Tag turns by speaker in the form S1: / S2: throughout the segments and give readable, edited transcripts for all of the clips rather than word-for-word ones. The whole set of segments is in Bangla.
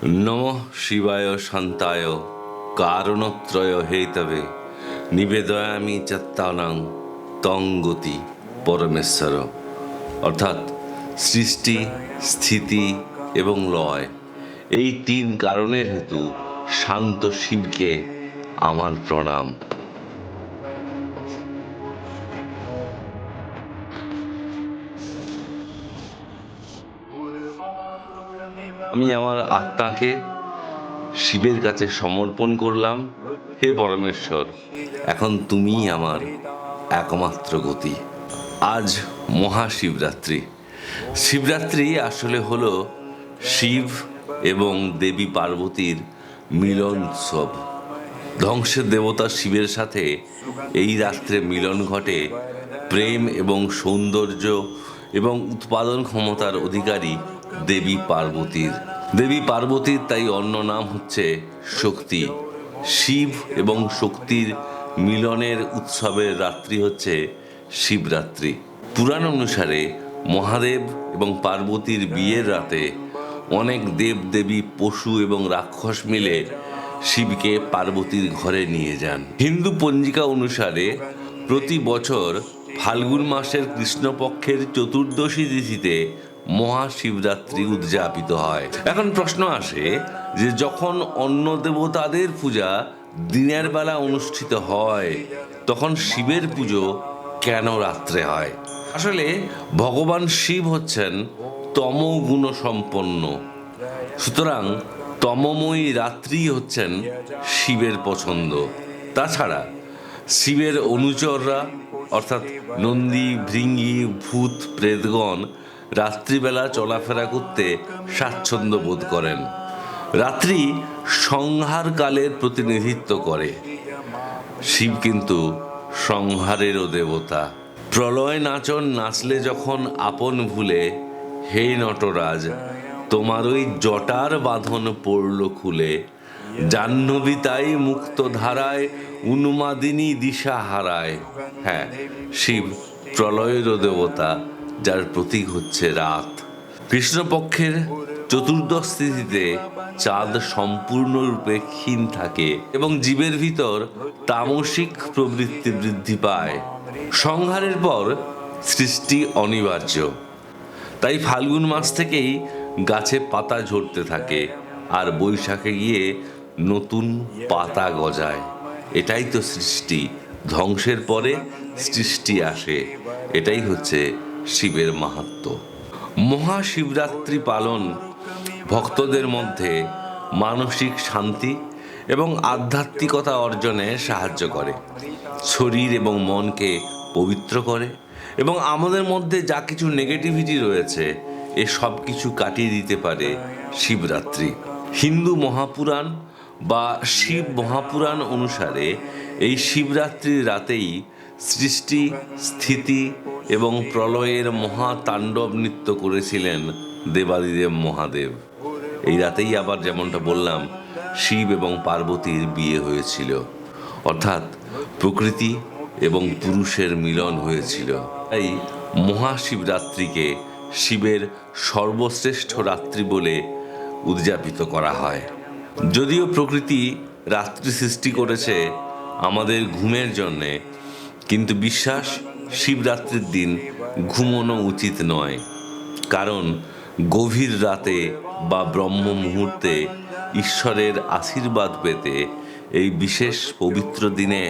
S1: নমঃ শিবায় শান্তায় কারণত্রয় হেতবে নিবেদয়ামি চত্তানাং তং গতি পরমেশ্বর। অর্থাৎ সৃষ্টি, স্থিতি এবং লয়, এই তিন কারণের হেতু শান্ত শিবকে আমার প্রণাম। আমি আমার আত্মাকে শিবের কাছে সমর্পণ করলাম। হে পরমেশ্বর, এখন তুমিই আমার একমাত্র গতি। আজ মহাশিবরাত্রি। শিবরাত্রি আসলে হলো শিব এবং দেবী পার্বতীর মিলন উৎসব। ধ্বংসের দেবতা শিবের সাথে এই রাত্রে মিলন ঘটে প্রেম এবং সৌন্দর্য এবং উৎপাদন ক্ষমতার অধিকারী দেবী পার্বতীর। দেবী পার্বতীর তাই অন্য নাম হচ্ছে শক্তি। শিব এবং শক্তির মিলনের উৎসবের রাত্রি হচ্ছে শিবরাত্রি। পুরাণ অনুসারে মহাদেব এবং পার্বতীর বিয়ের রাতে অনেক দেব দেবী, পশু এবং রাক্ষস মিলে শিবকে পার্বতীর ঘরে নিয়ে যান। হিন্দু পঞ্জিকা অনুসারে প্রতি বছর ফাল্গুন মাসের কৃষ্ণপক্ষের চতুর্দশী তিথিতে মহাশিবরাত্রি উদযাপিত হয়। এখন প্রশ্ন আসে যে যখন অন্য দেবতাদের পূজা দিনের বেলা অনুষ্ঠিত হয়, তখন শিবের পুজো কেন রাত্রে হয়? আসলে ভগবান শিব হচ্ছেন তমগুণ সম্পন্ন, সুতরাং তমময়ী রাত্রি হচ্ছেন শিবের পছন্দ। তাছাড়া শিবের অনুচররা অর্থাৎ নন্দী, ভৃঙ্গি, ভূত, প্রেতগণ রাত্রিবেলা চলাফেরা করতে স্বাচ্ছন্দ্য বোধ করেন। রাত্রি সংহার কালের প্রতিনিধিত্ব করে। শিব কিন্তু সংহারেরও দেবতা। প্রলয় নাচন নাচলে যখন আপন ভুলে, হে নটরাজ তোমার ওই জটার বাঁধন পড়ল খুলে, জাহ্নবী তাই মুক্ত ধারায় উন্মাদিনী দিশা হারায়। হ্যাঁ, শিব প্রলয়েরও দেবতা, যার প্রতীক হচ্ছে রাত। কৃষ্ণপক্ষের চতুর্দশ তিথিতে চাঁদ সম্পূর্ণরূপে ক্ষীণ থাকে এবং জীবের ভিতর তামসিক প্রবৃত্তি বৃদ্ধি পায়। সংহারের পর সৃষ্টি অনিবার্য। তাই ফাল্গুন মাস থেকেই গাছে পাতা ঝরতে থাকে আর বৈশাখে গিয়ে নতুন পাতা গজায়। এটাই তো সৃষ্টি। ধ্বংসের পরে সৃষ্টি আসে। এটাই হচ্ছে শিবের মাহাত্ম্য। মহাশিবরাত্রি পালন ভক্তদের মধ্যে মানসিক শান্তি এবং আধ্যাত্মিকতা অর্জনে সাহায্য করে, শরীর এবং মনকে পবিত্র করে এবং আমাদের মধ্যে যা কিছু নেগেটিভিটি রয়েছে এ সব কিছু কাটিয়ে দিতে পারে শিবরাত্রি। হিন্দু মহাপুরাণ বা শিব মহাপুরাণ অনুসারে এই শিবরাত্রির রাতেই সৃষ্টি, স্থিতি এবং প্রলয়ের মহাতাণ্ডব নৃত্য করেছিলেন দেবাদিদেব মহাদেব। এই রাতেই আবার যেমনটা বললাম, শিব এবং পার্বতীর বিয়ে হয়েছিল, অর্থাৎ প্রকৃতি এবং পুরুষের মিলন হয়েছিল। তাই মহাশিবরাত্রিকে শিবের সর্বশ্রেষ্ঠ রাত্রি বলে উদযাপিত করা হয়। যদিও প্রকৃতি রাত্রি সৃষ্টি করেছে আমাদের ঘুমের জন্যে, কিন্তু বিশ্বাস শিবরাত্রির দিন ঘুমোনো উচিত নয়। কারণ গভীর রাতে বা ব্রহ্ম মুহূর্তে ঈশ্বরের আশীর্বাদ পেতে এই বিশেষ পবিত্র দিনে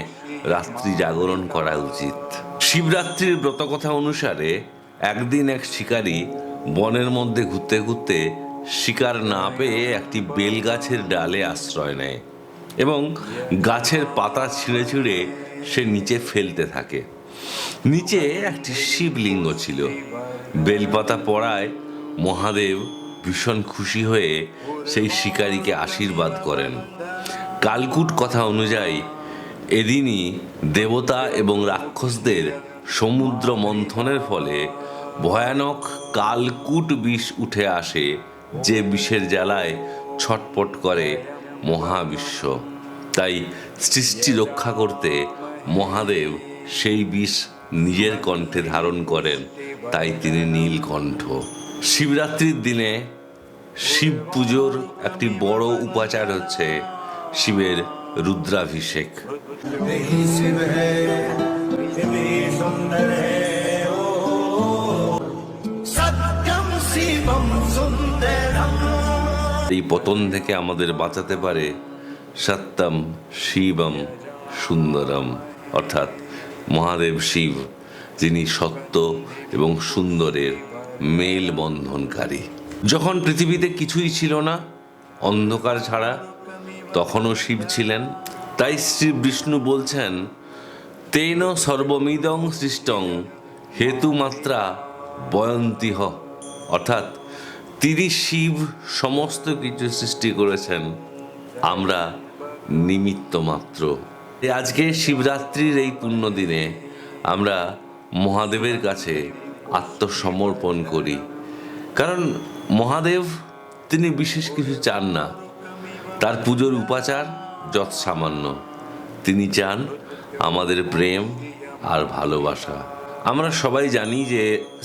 S1: রাত্রি জাগরণ করা উচিত। শিবরাত্রির ব্রতকথা অনুসারে একদিন এক শিকারী বনের মধ্যে ঘুরতে ঘুরতে শিকার না পেয়ে একটি বেল গাছের ডালে আশ্রয় নেয় এবং গাছের পাতা ছিঁড়ে ছিঁড়ে সে নিচে ফেলতে থাকে। নিচে একটি শিবলিঙ্গ ছিল। বেলপাতা পড়ায় মহাদেব ভীষণ খুশি হয়ে সেই শিকারীকে আশীর্বাদ করেন। কালকুট কথা অনুযায়ী এদিনই দেবতা এবং রাক্ষসদের সমুদ্র মন্থনের ফলে ভয়ানক কালকুট বিষ উঠে আসে, যে বিষের জ্বালায় ছটপট করে মহাবিশ্ব। তাই সৃষ্টি রক্ষা করতে মহাদেব সেই বিষ নিজের কণ্ঠে ধারণ করেন, তাই তিনি নীলকণ্ঠ। শিবরাত্রির দিনে শিব পুজোর একটি বড় উপাচার হচ্ছে শিবের রুদ্রাভিষেক।
S2: शिव है इतनी सुंदर है ओ सत्यम शिवम सुंदरम।
S1: এই পতন থেকে আমাদের বাঁচাতে পারে সত্যম শিবম সুন্দরম, অর্থাৎ মহাদেব শিব, যিনি সত্য এবং সুন্দরের মেল বন্ধনকারী। যখন পৃথিবীতে কিছুই ছিল না, অন্ধকার ছাড়া, তখনও শিব ছিলেন। তাই শ্রী বিষ্ণু বলছেন, তেন সর্বমিদং সৃষ্টং হেতুমাত্রা বয়ন্তিহ, অর্থাৎ তিনি শিব সমস্ত কিছু সৃষ্টি করেছেন, আমরা নিমিত্ত মাত্র। আজকে শিবরাত্রির এই পুণ্য দিনে আমরা মহাদেবের কাছে আত্মসমর্পণ করি, কারণ মহাদেব তিনি বিশেষ কিছু চান না, তার পুজোর উপাচার যৎ সামান্য। তিনি চান আমাদের প্রেম আর ভালোবাসা। আমরা সবাই জানি যে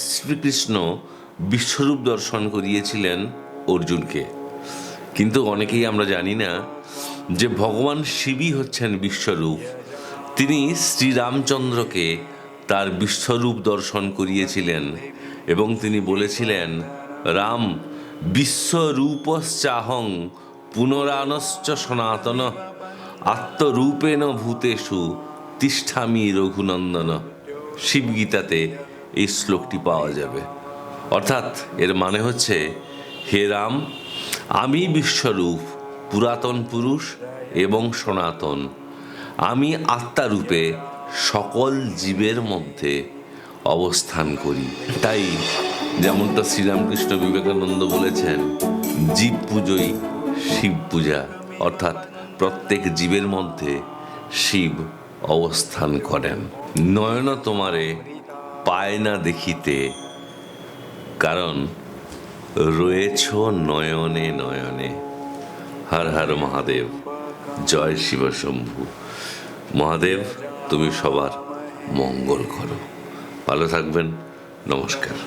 S1: শ্রীকৃষ্ণ বিশ্বরূপ দর্শন করিয়েছিলেন অর্জুনকে, কিন্তু অনেকেই আমরা জানি না যে ভগবান শিবই হচ্ছেন বিশ্বরূপ। তিনি শ্রীরামচন্দ্রকে তার বিশ্বরূপ দর্শন করিয়েছিলেন এবং তিনি বলেছিলেন, রাম বিশ্বরূপশ্চাহং পুনরানশ্চ সনাতন আত্মরূপেণ ভূতেষু তিষ্ঠামি রঘুনন্দন। শিবগীতাতে এই শ্লোকটি পাওয়া যাবে। অর্থাৎ এর মানে হচ্ছে, হে রাম, আমি বিশ্বরূপ, পুরাতন পুরুষ এবং সনাতন। আমি আত্মারূপে সকল জীবের মধ্যে অবস্থান করি। তাই যেমনটা শ্রীরামকৃষ্ণ বিবেকানন্দ বলেছেন, জীব পুজোই শিব পূজা, অর্থাৎ প্রত্যেক জীবের মধ্যে শিব অবস্থান করেন। নয়ন তোমারে পায় না দেখিতে, কারণ রয়েছ নয়নে নয়নে। হর হর মহাদেব, জয় শিব শম্ভু। মহাদেব, তুমি সবার মঙ্গল করো। ভালো থাকবেন। নমস্কার।